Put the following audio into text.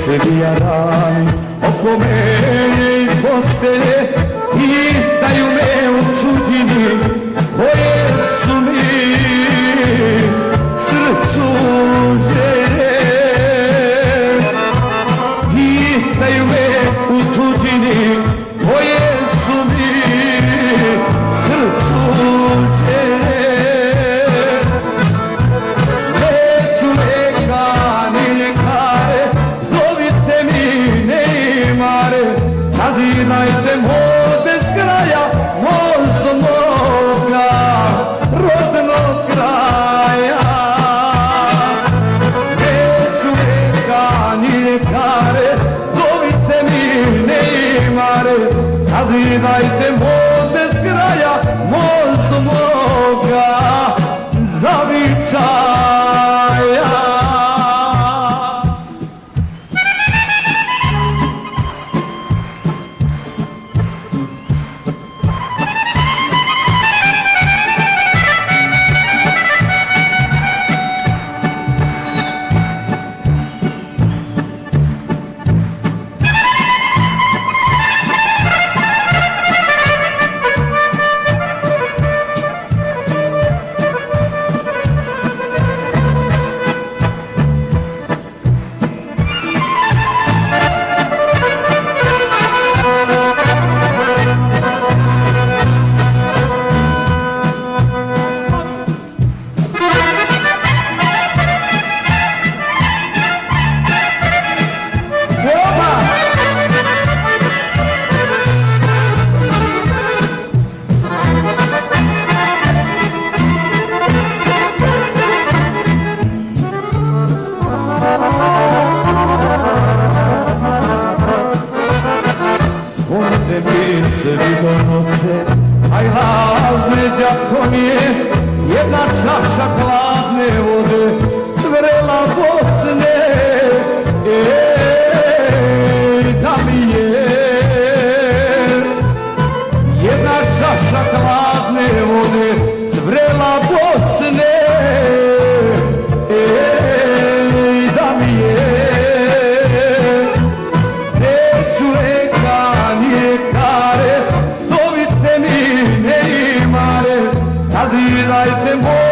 sebi jarani oko mene i postelje i daju me u tuđini koje su mi srcu želje. I daju me u tuđini koje su mi srcu želje. Neću leka ni ljekare, zovite mi Neymare, zazivajte most bez kraja, most do moga rodnog kraja. Neću leka ni ljekare, zovite mi Neymare, zazivajte most bez kraja, most do moga zavičaja. Sebi donose, aj razne đakonije, jedna čaša hladne vode, zvrela Bosne, da mi je. Jedna čaša hladne vode, zvrela Bosne, da mi je. Neću leka ni ljekare, zovite mi Neymare, zazivajte most